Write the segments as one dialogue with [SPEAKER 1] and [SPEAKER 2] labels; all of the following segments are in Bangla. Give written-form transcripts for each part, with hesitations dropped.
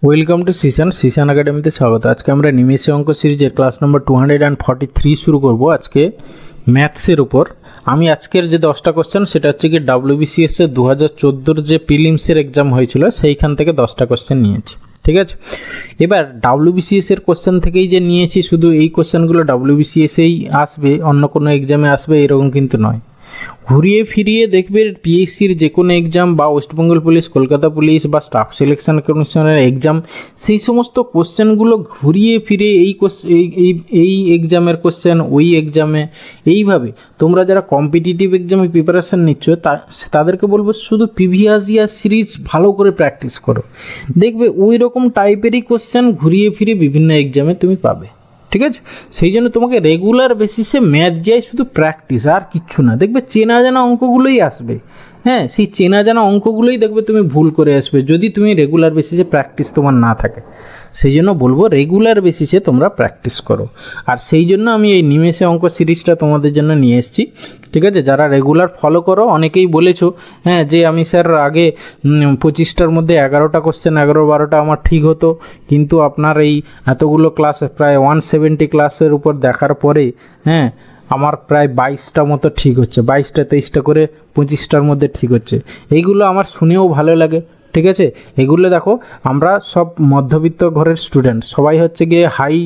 [SPEAKER 1] ওয়েলকাম টু সিসান একাডেমিতে স্বাগত। আজকে আমরা নিমেষে অঙ্ক সিরিজের ক্লাস নম্বর 243 শুরু করব আজকে ম্যাথসের উপর। আমি আজকের যে 10টা কোশ্চেন সেটা হচ্ছে কি WBCS এর 2014 যে প্রিলিমসের এক্সাম হয়েছিল সেইখান থেকে 10টা কোশ্চেন নিয়েছি, ঠিক আছে। এবার WBCS এর কোশ্চেন থেকেই যে নিয়েছি শুধু এই কোশ্চেনগুলো WBCS-এই আসবে, অন্য কোনো এক্সামে আসবে এরকম কিন্তু নয়। ঘুরিয়ে ফিরিয়ে দেখবে পিএসসির যে কোনো এক্সাম বা ওয়েস্টবেঙ্গল পুলিশ, কলকাতা পুলিশ বা স্টাফ সিলেকশন কমিশনের এক্সাম, সেই সমস্ত কোশ্চেনগুলো ঘুরিয়ে ফিরে এই এক্সামের কোশ্চেন ওই এক্সামে, এইভাবে তোমরা যারা কম্পিটিটিভ এক্সামে প্রিপারেশান নিচ্ছ তাদেরকে বলবো শুধু প্রিভিয়াস ইয়ার সিরিজ ভালো করে প্র্যাকটিস করো, দেখবে ওই রকম টাইপেরই কোশ্চেন ঘুরিয়ে ফিরে বিভিন্ন এক্সামে তুমি পাবে, ঠিক আছে। সেই জন্য তোমাকে রেগুলার বেসিসে ম্যাথ যায় শুধু প্র্যাকটিস, আর কিচ্ছু না। দেখবে চেনা জানা অঙ্কগুলোই আসবে, হ্যাঁ, সেই চেনা জানা অঙ্কগুলোই দেখবে তুমি ভুল করে আসবে যদি তুমি রেগুলার বেসিসে প্র্যাকটিস তোমার না থাকে। সেই জন্য বলবো রেগুলার বেসিসে তোমরা প্র্যাকটিস করো। আর সেই জন্য আমি এই নিমেষে অঙ্ক সিরিজটা তোমাদের জন্য নিয়ে এসেছি, ঠিক আছে। যারা রেগুলার ফলো করো, অনেকেই বলেছো হ্যাঁ যে আমি স্যার আগে 25টার মধ্যে 11টা কোশ্চেন 11-12টা আমার ঠিক হতো, কিন্তু আপনার এই এতগুলো ক্লাস প্রায় 170 ক্লাসের উপর দেখার পরে হ্যাঁ আমার প্রায় 22টা মতো ঠিক হচ্ছে, 22-23টা করে 25টার মধ্যে ঠিক হচ্ছে। এইগুলো আমার শুনেও ভালো লাগে, ঠিক আছে। এগুলো দেখো, আমরা সব মধ্যবিত্ত ঘরের স্টুডেন্ট, সবাই হচ্ছে গিয়ে হাই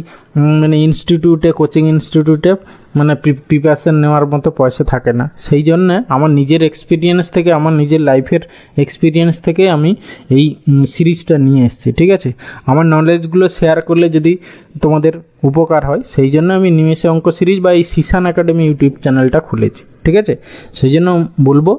[SPEAKER 1] মানে ইনস্টিটিউটে, কোচিং ইনস্টিটিউটে মানে প্রিপারেশান নেওয়ার মতো পয়সা থাকে না। সেই জন্য আমার নিজের এক্সপিরিয়েন্স থেকে, আমার নিজের লাইফের এক্সপিরিয়েন্স থেকে আমি এই সিরিজটা নিয়ে এসেছি, ঠিক আছে। আমার নলেজগুলো শেয়ার করলে যদি তোমাদের উপকার হয়, সেই জন্য আমি নিমেষে অঙ্ক সিরিজ বা এই সিসান একাডেমি ইউটিউব চ্যানেলটা খুলেছি, ঠিক আছে। সেই জন্য বলবো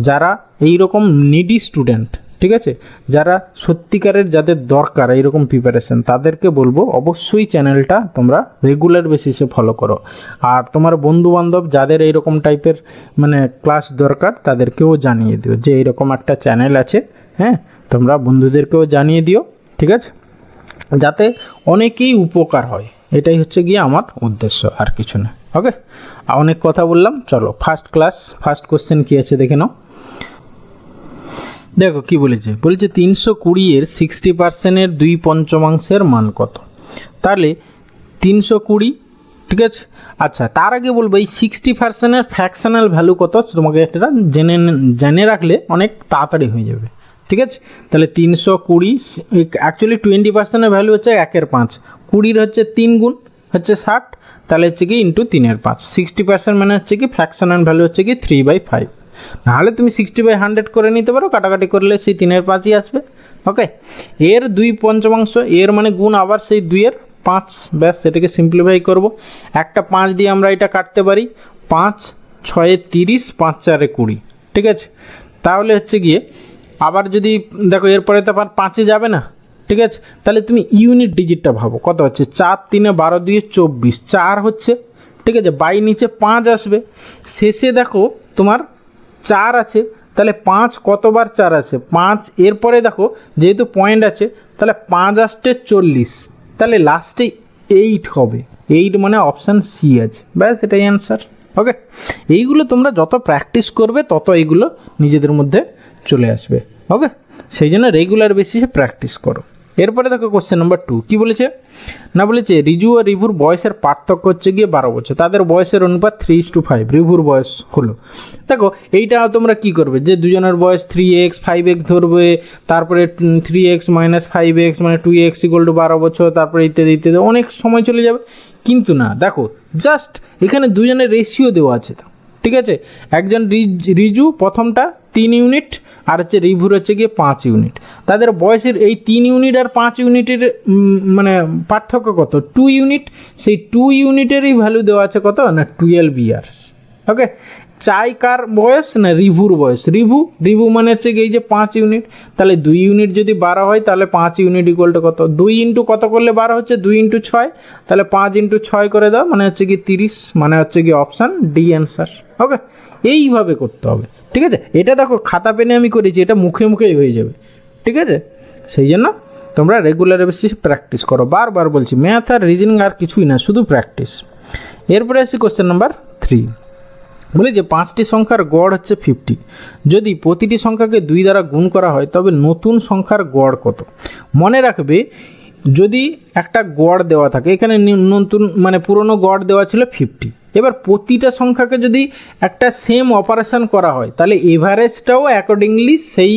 [SPEAKER 1] যারা এই রকম নিডি স্টুডেন্ট, ঠিক আছে, যারা সত্যিকারের যাদের দরকার এইরকম প্রিপারেশন, তাদেরকে বলবো অবশ্যই চ্যানেলটা তোমরা রেগুলার বেসিসে ফলো করো। আর তোমার বন্ধুবান্ধব যাদের এইরকম টাইপের মানে ক্লাস দরকার তাদেরকেও জানিয়ে দিও যে এইরকম একটা চ্যানেল আছে, হ্যাঁ, তোমরা বন্ধুদেরকেও জানিয়ে দিও, ঠিক আছে, যাতে অনেকেই উপকার হয়। এটাই হচ্ছে গিয়ে আমার উদ্দেশ্য, আর কিছু না। ওকে, অনেক কথা বললাম, চলো ফার্স্ট কোশ্চেন কী আছে দেখে নাও। দেখো কি বলেছে, 320-এর 60%-এর 2/5 মান কত। তাহলে 320, ঠিক আছে। আচ্ছা, তার আগে বলবো এই 60%-এর ফ্র্যাকশনাল ভ্যালু কত, তোমাকে এটা জেনে রাখলে অনেক তাড়াতাড়ি হয়ে যাবে, ঠিক আছে। তাহলে 320, অ্যাকচুয়ালি 20%-এর ভ্যালু হচ্ছে 1/5, 20-এর হচ্ছে 3 গুণ হচ্ছে 60, তাহলে হচ্ছে কি ইন্টু 3/5। 60% মানে হচ্ছে কি ফ্র্যাকশনাল ভ্যালু হচ্ছে কি 3/5। নাহলে তুমি 60/100 করে নিতে পারো, কাটাকাটি করলে সেই 3/5ই আসবে। ওকে, এর 2/5, এর মানে গুণ আবার সেই 2/5, ব্যাস সেটাকে সিম্পলিফাই করব। একটা 5 দিয়ে আমরা এটা কাটতে পারি, 5×6 = 30, 5×4 = 20, ঠিক আছে। তাহলে হচ্ছে গিয়ে আবার যদি দেখো এরপরে তো আবার 5-এ যাবে না, ঠিক আছে। তাহলে তুমি ইউনিট ডিজিটটা ভাবো কত হচ্ছে, 4 3 12 2 24, 4 হচ্ছে, ঠিক আছে। বাই নিচে 5 আসবে, শেষে দেখো তোমার 4 আছে, তাহলে 5 কতবার 4 আছে 5, এরপরে দেখো যেহেতু পয়েন্ট আছে তাহলে 5 আসতে 40, তাহলে লাস্টে 8 হবে, 8 মানে অপশান সি আছে, ব্যাস এটাই অ্যান্সার। ওকে, এইগুলো তোমরা যত প্র্যাকটিস করবে তত এইগুলো নিজেদের মধ্যে চলে আসবে। ওকে, সেই জন্য রেগুলার বেসিসে প্র্যাকটিস করো। এরপরে দেখো কোশ্চেন নাম্বার 2 কী বলেছে না, বলেছে রিজু আর রিভুর বয়সের পার্থক্য হচ্ছে গিয়ে 12 বছর, তাদের বয়সের অনুপাত 3:5, রিভুর বয়স হলো। দেখো এইটা তোমরা কি করবে, যে দুজনের বয়স 3x 5x ধরবে, তারপরে 3x - 5x মানে 2x = 12 বছর, তারপরে ইত্যাদি ইত্যাদি, অনেক সময় চলে যাবে। কিন্তু না, দেখো জাস্ট এখানে দুজনের রেশিও দেওয়া আছে, ঠিক আছে। একজন রিজু প্রথমটা 3 ইউনিট, আর হচ্ছে রিভুর হচ্ছে গিয়ে 5 ইউনিট। তাদের বয়সের এই 3 ইউনিট আর 5 ইউনিটের মানে পার্থক্য কত, 2 ইউনিট। সেই 2 ইউনিটেরই ভ্যালু দেওয়া আছে কত না 12 ইয়ার্স। ওকে, চাই কার বয়স না রিভুর বয়স, রিভু মানে হচ্ছে গিয়ে এই যে 5 ইউনিট, তাহলে 2 ইউনিট যদি 12 হয় তাহলে 5 ইউনিট = কত, 2 ইন্টু কত করলে 12 হচ্ছে, 2 × 6, তাহলে 5 × 6 করে দাও, মানে হচ্ছে কি 30, মানে হচ্ছে কি অপশান ডি অ্যান্সার। ওকে, এইভাবে করতে হবে, ঠিক আছে। এটা দেখো খাতা পেনে আমি করেছি, এটা মুখে মুখেই হয়ে যাবে, ঠিক আছে। সেই জন্য তোমরা রেগুলার বেসিস প্র্যাকটিস করো, বারবার বলছি, ম্যাথ আর রিজনিং আর কিছুই না, শুধু প্র্যাকটিস। এরপরে আসি কোশ্চেন নাম্বার 3, বলে যে 5টি সংখ্যার গড় হচ্ছে 50, যদি প্রতিটি সংখ্যাকে 2 দ্বারা গুণ করা হয় তবে নতুন সংখ্যার গড় কত। মনে রাখবে যদি একটা গড় দেওয়া থাকে, এখানে নতুন মানে পুরনো গড় দেওয়া ছিল 50, এবার প্রতিটা সংখ্যাকে যদি একটা সেম অপারেশন করা হয় তাহলে এভারেজটাও অ্যাকর্ডিংলি সেই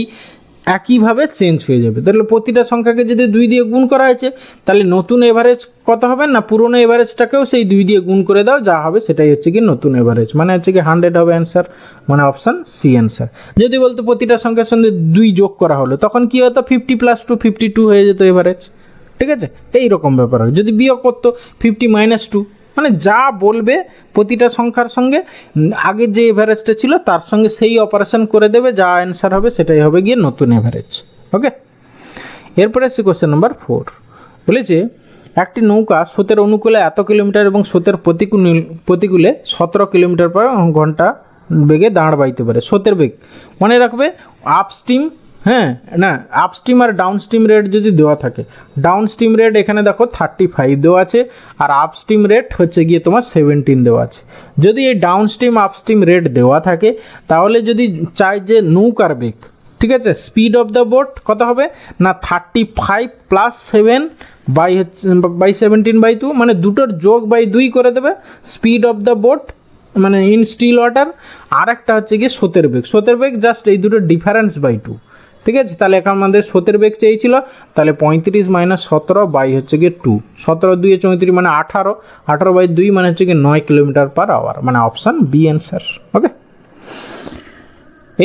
[SPEAKER 1] একইভাবে চেঞ্জ হয়ে যাবে। তাহলে প্রতিটা সংখ্যাকে যদি 2 দিয়ে গুণ করা হয়েছে তাহলে নতুন এভারেজ কত হবে না পুরনো এভারেজটাকেও সেই 2 দিয়ে গুণ করে দাও, যা হবে সেটাই হচ্ছে কি নতুন এভারেজ, মানে হচ্ছে কি 100 হবে অ্যান্সার, মানে অপশান সি অ্যান্সার। যদি বলতো প্রতিটা সংখ্যার সঙ্গে 2 যোগ করা হলো তখন কি হতো 50 + 2 52 হয়ে যেত এভারেজ, ঠিক আছে? এইরকম ব্যাপার হয়। যদি বিয়োগ করতো 50 - 2, মানে যা বলবে প্রতিটা সংখ্যার সঙ্গে আগে যে এভারেজটা ছিল তার সঙ্গে সেই অপারেশন করে দেবে, যা অ্যান্সার হবে সেটাই হবে গিয়ে নতুন এভারেজ। ওকে, এরপরে আসছে কোশ্চেন নাম্বার 4। বলেছে একটি নৌকা স্রোতের অনুকূলে এত কিলোমিটার এবং স্রোতের প্রতিকূলে 17 কিলোমিটার/ঘন্টা বেগে দাঁড় বাইতে পারে। স্রোতের বেগ মনে রাখবে আপস্ট্রিম, হ্যাঁ না আপস্ট্রিম আর ডাউনস্ট্রিম রেট যদি দেওয়া থাকে, ডাউনস্ট্রিম রেট এখানে দেখো 35 দেওয়া আছে আর আপস্ট্রিম রেট হচ্ছে গিয়ে তোমার 17 দেওয়া আছে। যদি এই ডাউনস্ট্রিম আপস্ট্রিম রেট দেওয়া থাকে তাহলে যদি চাই যে নৌকার বেগ, ঠিক আছে, স্পিড অফ দ্য বোট কত হবে না 35 + 7 বাই 17/2, মানে দুটোর যোগ বাই 2 করে দেবে স্পিড অফ দ্য বোট মানে ইন স্টিল ওয়াটার, আর একটা হচ্ছে গিয়ে স্রোতের বেগ। স্রোতের বেগ জাস্ট এই দুটোর ডিফারেন্স বাই 2, ঠিক আছে? তাহলে এখন আমাদের স্রোতের বেগ চেয়েছিল, তাহলে 35 - 17 বাই হচ্ছে গিয়ে 2, 17 × 2 = 34 মানে 18, 18/2 মানে হচ্ছে গিয়ে 9 কিলোমিটার/আওয়ার, মানে অপশান বি অ্যান্সার। ওকে,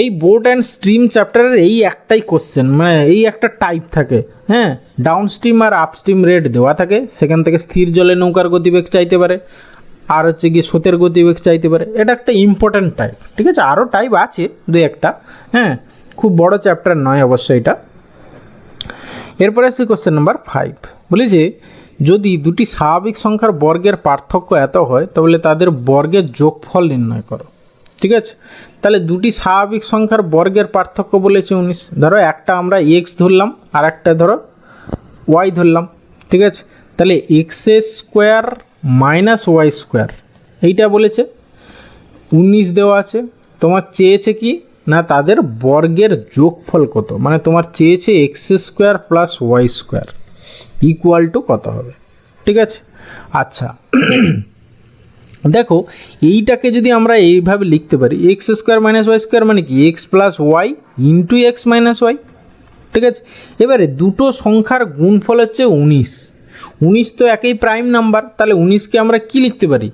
[SPEAKER 1] এই বোট অ্যান্ড স্ট্রিম চ্যাপ্টারের এই একটাই কোশ্চেন, মানে এই একটা টাইপ থাকে, হ্যাঁ, ডাউনস্ট্রিম আর আপস্ট্রিম রেট দেওয়া থাকে, সেখান থেকে স্থির জলে নৌকার গতিবেগ চাইতে পারে, আর হচ্ছে গিয়ে স্রোতের গতিবেগ চাইতে পারে। এটা একটা ইম্পর্ট্যান্ট টাইপ, ঠিক আছে? আরও টাইপ আছে 2-1টা, হ্যাঁ, খুব বড় চ্যাপ্টার নয় অবশ্যই এটা। এরপরে আসছে কোশ্চেন নাম্বার 5। বলেছে যদি দুটি স্বাভাবিক সংখ্যার বর্গের পার্থক্য এত হয় তাহলে তাদের বর্গের যোগফল নির্ণয় করো, ঠিক আছে? তাহলে দুটি স্বাভাবিক সংখ্যার বর্গের পার্থক্য বলেছে 19। ধরো একটা আমরা এক্স ধরলাম আর একটা ধরো ওয়াই ধরলাম, ঠিক আছে? তাহলে x² - y² এইটা বলেছে 19 দেওয়া আছে। তোমার চেয়েছে কি না তাদের বর্গের যোগফল কত, মানে তোমার চেয়েছে x² + y² ইকুয়াল টু কত হবে, ঠিক আছে? আচ্ছা দেখো এইটাকে যদি আমরা এইভাবে লিখতে পারি x² - y² মানে কি x + y × x - y, ঠিক আছে? এবারে দুটো সংখ্যার গুণফল হচ্ছে 19, 19 তো একই প্রাইম নাম্বার, তাহলে 19কে আমরা কি লিখতে পারি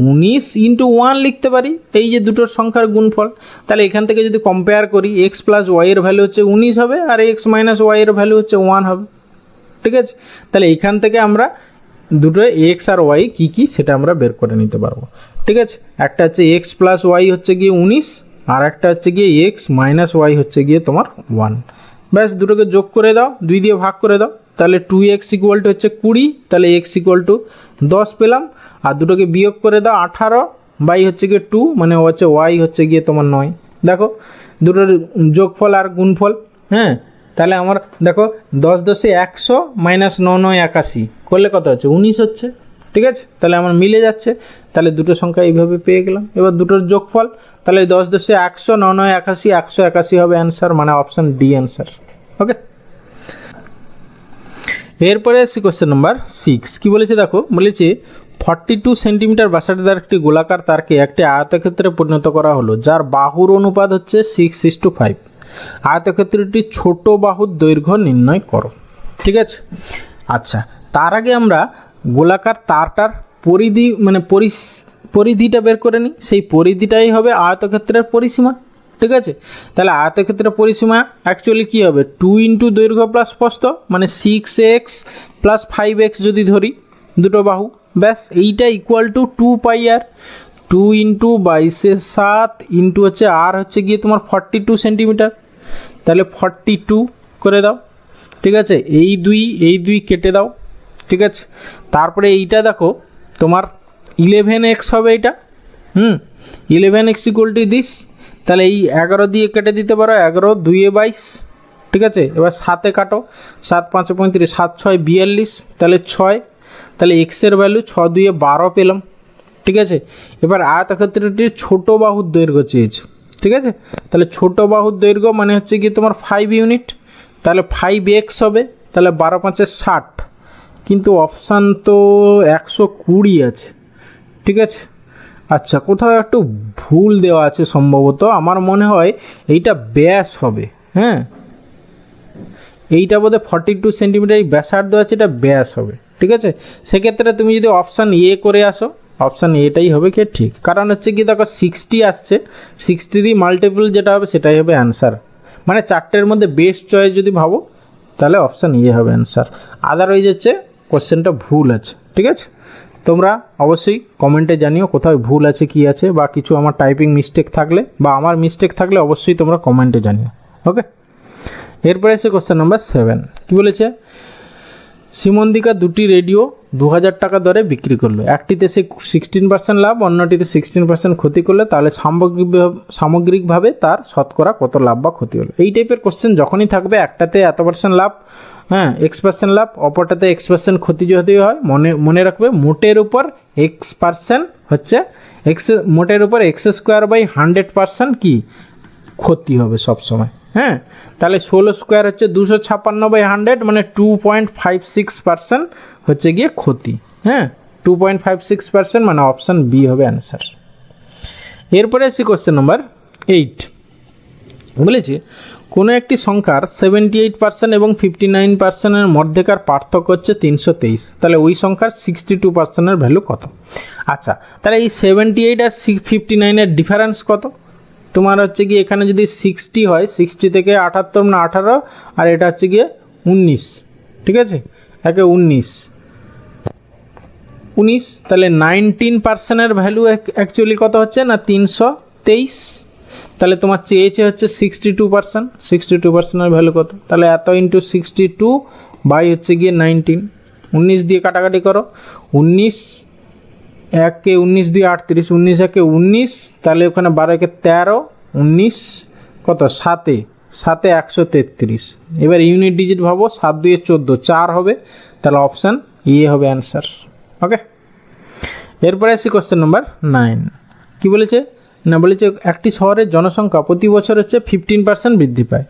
[SPEAKER 1] 19 × 1 লিখতে পারি, এই যে দুটোর সংখ্যার গুণফল। তাহলে এখান থেকে যদি কম্পেয়ার করি x + y এর ভ্যালু হচ্ছে 19 হবে আর x - y এর ভ্যালু হচ্ছে 1 হবে, ঠিক আছে? তাহলে এখান থেকে আমরা দুটো x আর y কী কী সেটা আমরা বের করে নিতে পারবো, ঠিক আছে? একটা হচ্ছে x + y হচ্ছে গিয়ে 19 আর একটা হচ্ছে গিয়ে x - y হচ্ছে গিয়ে তোমার 1। ব্যাস দুটোকে যোগ করে দাও, 2 দিয়ে ভাগ করে দাও, তাহলে 2x = হচ্ছে 20, তাহলে x = 10 পেলাম। আর দুটোকে বিয়োগ করে দাও 18 বাই হচ্ছে গিয়ে 2 মানে হচ্ছে y হচ্ছে গিয়ে তোমার 9। দেখো দুটোর যোগফল আর গুণফল, হ্যাঁ, তাহলে আমার দেখো 10 × 10 = 100 - 9 × 9 = 81 করলে কত হচ্ছে 19 হচ্ছে, ঠিক আছে? তাহলে আমার মিলে যাচ্ছে, তাহলে দুটো সংখ্যা এইভাবে পেয়ে গেলাম। এবার দুটোর যোগফল তাহলে 10 × 10 = 100, 9 × 9 = 81, 181 হবে অ্যান্সার, মানে অপশান ডি অ্যান্সার। ওকে, এরপরে আসছি কোশ্চেন নাম্বার 6। কী বলেছে দেখো, বলেছে 42 সেন্টিমিটার ব্যাসার্ধের একটি গোলাকার তারকে একটি আয়তক্ষেত্রে পরিণত করা হলো যার বাহুর অনুপাত হচ্ছে 6:5। আয়তক্ষেত্রটি ছোট বাহুর দৈর্ঘ্য নির্ণয় করো, ঠিক আছে? আচ্ছা তার আগে আমরা গোলাকার তারটার পরিধি মানে পরিধিটা বের করে নিই, সেই পরিধিটাই হবে আয়তক্ষেত্রের পরিসীমা, ঠিক আছে? তাহলে আয়তক্ষেত্রের পরিসীমা অ্যাকচুয়ালি কী হবে 2 × দৈর্ঘ্য প্লাস প্রস্থ, মানে 6x + 5x যদি ধরি দুটো বাহু, ব্যাস এইটা ইকুয়াল টু 2πr, 2 × 22/7 ইন্টু হচ্ছে আর হচ্ছে গিয়ে তোমার 42 সেন্টিমিটার, তাহলে 42 করে দাও, ঠিক আছে? এই দুই কেটে দাও, ঠিক আছে? তারপরে এইটা দেখো তোমার 11x হবে এইটা, 11x = দিস, তাহলে এই 11 দিয়ে কেটে দিতে পারো, 11 × 2 = 22, ঠিক আছে? এবার 7-এ কাটো, 7 × 5 = 35, 7 × 6 = 42, তাহলে 6, তাহলে এক্সের ভ্যালু 6 × 2 = 12 পেলাম, ঠিক আছে? এবার আয়তক্ষেত্রটির ছোট বাহুর দৈর্ঘ্য চেয়েছে, ঠিক আছে? তাহলে ছোট বাহুর দৈর্ঘ্য মানে হচ্ছে কি তোমার 5 ইউনিট, তাহলে 5x হবে, তাহলে 12 5 60, কিন্তু অপশান তো 120 আছে, ঠিক আছে। আচ্ছা, কোথাও একটু ভুল দেওয়া আছে সম্ভবত, আমার মনে হয় এইটা ব্যাস হবে, হ্যাঁ এইটা বোধহয় 42 সেন্টিমিটার এই ব্যাসার্ধ আছে, এটা ব্যাস হবে, ঠিক আছে। সেক্ষেত্রে তুমি যদি অপশান এ করে আসো, অপশান এটাই হবে কি ঠিক, কারণ হচ্ছে কি দেখো 60 আসছে, 60 মাল্টিপল যেটা হবে সেটাই হবে অ্যান্সার, মানে চারটের মধ্যে বেস্ট চয়েস যদি ভাবো তাহলে অপশান এ হবে অ্যান্সার, আদারওয়াইজ হচ্ছে কোশ্চেনটা ভুল আছে, ঠিক আছে। তোমরা অবশ্যই কমেন্টে জানিও কোথাও ভুল আছে কি আছে, বা কিছু আমার টাইপিং মিস্টেক থাকলে বা আমার মিস্টেক থাকলে অবশ্যই তোমরা কমেন্টে জানিও, ওকে। এরপরে এসে কোশ্চেন নাম্বার 7, কী বলেছে, সিমন্দিকা দুটি রেডিও 2000 টাকা দরে বিক্রি করলো, একটিতে সে 16% লাভ, অন্যটিতে 16% ক্ষতি করলে, তাহলে সামগ্রিকভাবে তার শতকরা কত লাভ বা ক্ষতি হলো। এই টাইপের কোশ্চেন যখনই থাকবে, একটাতে এত % লাভ, হ্যাঁ X% লাভ, অপরটাতে X% ক্ষতি যদি হয়, মনে রাখবে মোটের উপর X% হচ্ছে মোটের উপর X²/100% কি ক্ষতি হবে সবসময়, হ্যাঁ। তাহলে 16² হচ্ছে 256/100, মানে 2.56% হচ্ছে গিয়ে ক্ষতি, হ্যাঁ 2.56%, মানে অপশান বি হবে অ্যান্সার। এরপরে আসি কোশ্চেন নাম্বার 8, বলেছে কোনো একটি সংখ্যার 78% এবং 59%-এর মধ্যেকার পার্থক্য হচ্ছে 323, তাহলে ওই সংখ্যার 62%-এর ভ্যালু কত। আচ্ছা, তাহলে এই 78 আর 59-এর ডিফারেন্স কত, তোমার হচ্ছে গিয়ে এখানে যদি 60 হয়, 60 থেকে 78 না 18, আর এটা হচ্ছে গিয়ে 19, ঠিক আছে, একে 19, তাহলে 19%-এর ভ্যালু অ্যাকচুয়ালি কত হচ্ছে না 323, তাহলে তোমার চেয়েছে হচ্ছে 62%, 62%-এর ভ্যালু কত, তাহলে এত ইন্টু 62 বাই হচ্ছে গিয়ে 19, 19 দিয়ে কাটাকাটি করো, 19 একে 19 দিয়ে 38, 19 একে 19, তাহলে ওখানে 12 একে 13, 19 কত 7 133, এবার ইউনিট ডিজিট ভাবো, 7 2 14, 4 হবে, তাহলে অপশান এ হবে অ্যান্সার, ওকে। এরপরে আসি কোশ্চেন নাম্বার 9, কী বলেছে না, বলেছে একটি শহরের জনসংখ্যা প্রতি বছর হচ্ছে 15% বৃদ্ধি পায়,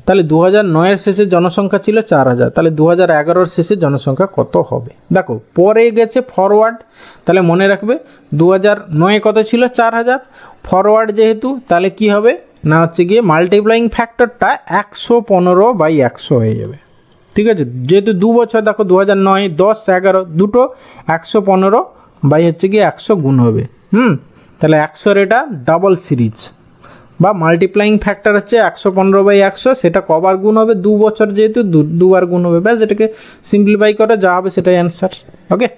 [SPEAKER 1] তাহলে 2009-এর শেষে জনসংখ্যা ছিল 4000, তাহলে 2011-র শেষে জনসংখ্যা কত হবে। দেখো পরে গেছে ফরওয়ার্ড, তাহলে মনে রাখবে 2009-এ কত ছিল 4000, ফরওয়ার্ড যেহেতু, তাহলে কি হবে না হচ্ছে গিয়ে মাল্টিপ্লাইং ফ্যাক্টরটা 115/100 হয়ে যাবে, ঠিক আছে, যেহেতু 2 বছর, দেখো 2009, 10, 11 দুটো 115 বাই হচ্ছে গিয়ে 100 গুণ হবে, তাহলে 100-র এটা ডাবল সিরিজ বা মাল্টিপ্লাইং ফ্যাক্টর হচ্ছে 115/100, সেটা কবার গুণ হবে, 2 বছর যেহেতু দুবার গুণ হবে, ব্যাস এটাকে সিম্পলিফাই করে যা হবে সেটাই অ্যান্সার, ওকে।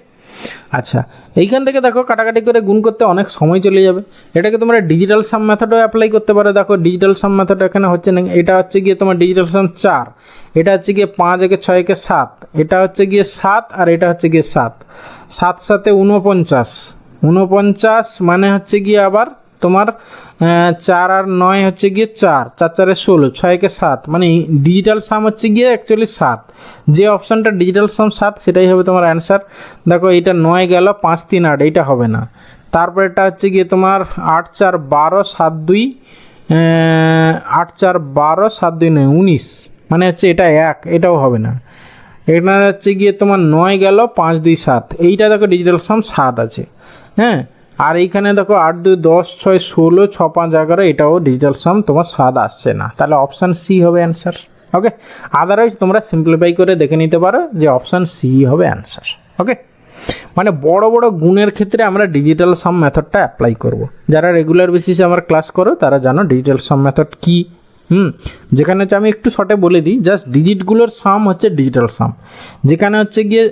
[SPEAKER 1] আচ্ছা, এইখান থেকে দেখো কাটাকাটি করে গুণ করতে অনেক সময় চলে যাবে, এটাকে তোমরা ডিজিটাল সাম মেথডও অ্যাপ্লাই করতে পারো। দেখো ডিজিটাল সাম মেথড এখানে হচ্ছে না, এটা হচ্ছে গিয়ে তোমার ডিজিটাল সাম 4, এটা হচ্ছে গিয়ে 5 একে 6 একে 7, এটা হচ্ছে গিয়ে 7, আর এটা হচ্ছে গিয়ে 7, 7 7 49, মানে হচ্ছে গিয়ে আবার তোমার 4 আর 9 হচ্ছে গিয়ে 4, 4 4 16, 6 একে 7, মানে ডিজিটাল সাম হচ্ছে গিয়ে অ্যাকচুয়ালি 7, যে অপশানটা ডিজিটাল সাম 7 সেটাই হবে তোমার অ্যান্সার। দেখো এইটা 9 গেল, 5 3 8, এইটা হবে না। তারপর এটা হচ্ছে গিয়ে তোমার 8 4 12 7 2, 8 4 12 7 2 9 19, মানে হচ্ছে এটা 1, এটাও হবে না। এটা হচ্ছে গিয়ে তোমার 9 গেল, 5 2 7, এইটা দেখো ডিজিটাল সাম 7 আছে, হ্যাঁ। আর এইখানে দেখো 8 2 10 6 16 6 5 11, এটাও ডিজিটাল সাম তোমার 7 আসছে না, তাহলে অপশান সি হবে অ্যান্সার, ওকে। আদারওয়াইজ তোমরা সিম্পলিফাই করে দেখে নিতে পারো যে অপশান সি হবে অ্যান্সার, ওকে। মানে বড় বড় গুণের ক্ষেত্রে আমরা ডিজিটাল সাম মেথডটা অ্যাপ্লাই করব। যারা রেগুলার বেসিসে আমার ক্লাস করো তারা জানো ডিজিটাল সাম মেথড কী, যেখানে হচ্ছে আমি একটু শর্টে বলে দিই, জাস্ট ডিজিটগুলোর সাম হচ্ছে ডিজিটাল সাম, যেখানে হচ্ছে গিয়ে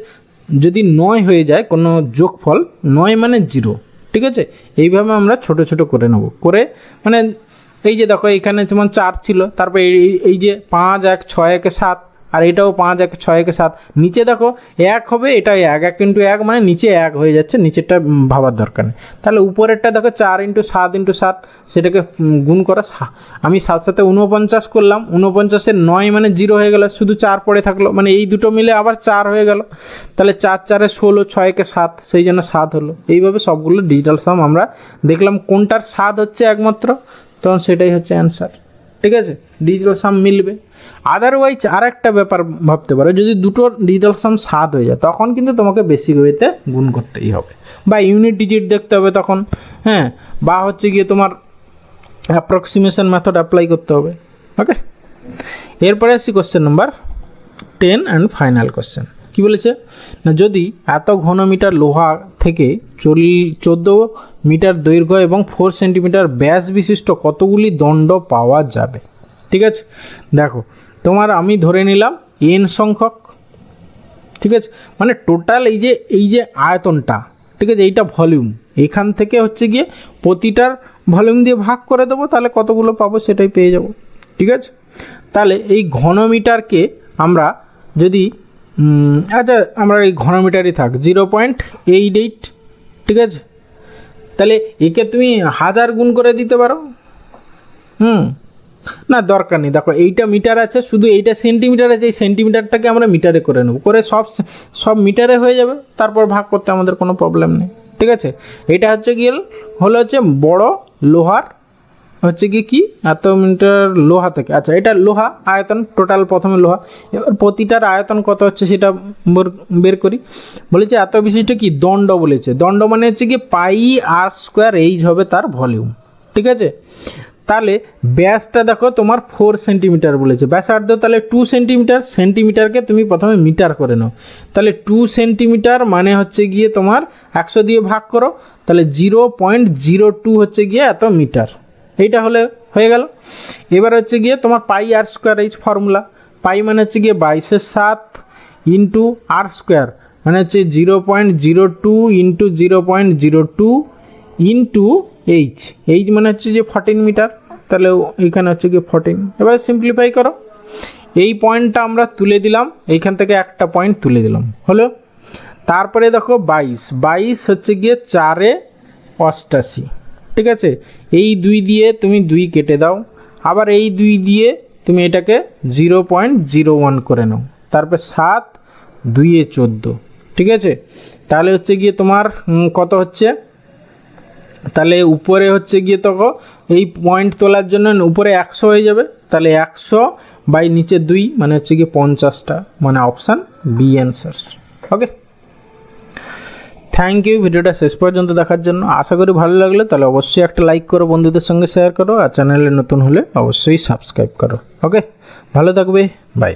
[SPEAKER 1] যদি 9 হয়ে যায় কোনো যোগফল, 9 মানে 0, ঠিক আছে, এইভাবে আমরা ছোট ছোট করে নেব, করে মানে এই যে দেখো এখানে যেমন 4 ছিল, তারপর এই যে 5 1 6 1 7, আর এটাও 5 1 6 1 7, নিচে দেখো 1 হবে, এটা 1 1 × 1, মানে নিচে 1 হয়ে যাচ্ছে, নিচেরটা ভাবার দরকার নেই। তাহলে উপরেরটা দেখো 4 × 7 × 7, সেটাকে গুণ করা, আমি 7 7 49 করলাম, 49-এর 9 মানে 0 হয়ে গেল, শুধু 4 পড়ে থাকলো, মানে এই দুটো মিলে আবার 4 হয়ে গেল, তাহলে 4 4 16, 6 1 7, সেই জন্য 7 হলো। এইভাবে সবগুলো ডিজিটাল সাম আমরা দেখলাম কোনটার 7 হচ্ছে একমাত্র, তখন সেটাই হচ্ছে অ্যান্সার, ঠিক আছে, ডিজিটাল সাম মিলবে। আদারওয়াইজ আর একটা ব্যাপার ভাবতে পারো, যদি দুটো ডিজিটাল সাম 7 হয়ে যায় তখন কিন্তু তোমাকে বেসিক ওয়েতে গুণ করতেই হবে, বা ইউনিট ডিজিট দেখতে হবে তখন, হ্যাঁ, বা হচ্ছে গিয়ে তোমার অ্যাপ্রক্সিমেশন মেথড অ্যাপ্লাই করতে হবে। ওকে, এরপরে আসছি question number 10 and final question. কী বলেছে না, যদি এত ঘনমিটার লোহা থেকে 14 মিটার দৈর্ঘ্য এবং 4 সেন্টিমিটার ব্যাস বিশিষ্ট কতগুলি দণ্ড পাওয়া যাবে। ঠিক আছে, দেখো তোমার আমি ধরে নিলাম n সংখ্যক, ঠিক আছে, মানে টোটাল এই যে আয়তনটা, ঠিক আছে, এইটা ভলিউম, এখান থেকে হচ্ছে গিয়ে প্রতিটার ভলিউম দিয়ে ভাগ করে দেবো, তাহলে কতগুলো পাবো সেটাই পেয়ে যাব। ঠিক আছে, তাহলে এই ঘনমিটারকে আমরা যদি আচ্ছা আমরা এই ঘনমিটারই থাক 0.88, ঠিক আছে, তাহলে একে তুমি 1000 গুণ করে দিতে পারো। না দরকার নেই, দেখো এইটা মিটার আছে, শুধু এইটা সেন্টিমিটার আছে, এই সেন্টিমিটারটাকে আমরা মিটারে করে নেব, করে সব মিটারে হয়ে যাবে, তারপর ভাগ করতে আমাদের কোনো প্রবলেম নেই। ঠিক আছে, এটা হচ্ছে গিয়ে হচ্ছে বড় লোহার হচ্ছে কি এত মিটার লোহা থেকে, আচ্ছা এটা লোহা আয়তন টোটাল, প্রথমে লোহা, এবার প্রতিটার আয়তন কত হচ্ছে সেটা বের করি। বলেছে এত বিশিষ্ট কি দণ্ড, বলেছে দণ্ড মানে হচ্ছে কি πr² এইচ হবে তার ভলিউম। ঠিক আছে, তাহলে ব্যাসটা দেখো তোমার 4 সেন্টিমিটার বলেছে, ব্যাসার্ধ তাহলে 2 সেন্টিমিটার, সেন্টিমিটারকে তুমি প্রথমে মিটার করে নাও, তাহলে 2 সেন্টিমিটার মানে হচ্ছে গিয়ে তোমার 100 দিয়ে ভাগ করো, তাহলে 0.02 হচ্ছে গিয়ে এত মিটার, এইটা হলে হয়ে গেল। এবার হচ্ছে গিয়ে তোমার πr² এইচ ফর্মুলা, পাই মানে হচ্ছে গিয়ে 22/7 ইন্টু r² মানে হচ্ছে 0.02 ইন্টু 0.02 ইন্টু এইচ মানে হচ্ছে যে 14 মিটার, তাহলে এইখানে হচ্ছে গিয়ে 14। এবার সিম্পলিফাই করো, এই পয়েন্টটা আমরা তুলে দিলাম, এইখান থেকে একটা পয়েন্ট তুলে দিলাম, হলো। তারপরে দেখো 22 হচ্ছে গিয়ে 4×88, ঠিক আছে, এই 2 দিয়ে তুমি 2 কেটে দাও, আবার এই 2 দিয়ে তুমি এটাকে 0.01 করে নাও, তারপর 7 2 14, ঠিক আছে, তাহলে হচ্ছে গিয়ে তোমার কত হচ্ছে, তাহলে উপরে হচ্ছে গিয়ে তো এই পয়েন্ট তোলার জন্য উপরে 100 হয়ে যাবে, তাহলে 100 বাই নিচে 2 মানে হচ্ছে গিয়ে 50টা, মানে option B answer. Okay, thank you ভিডিওটা শেষ পর্যন্ত দেখার জন্য। আশা করি ভালো লাগলে তাহলে অবশ্যই একটা লাইক করো, বন্ধুদের সঙ্গে শেয়ার করো, আর চ্যানেলে নতুন হলে অবশ্যই সাবস্ক্রাইব করো। ওকে, ভালো থাকবে, বাই।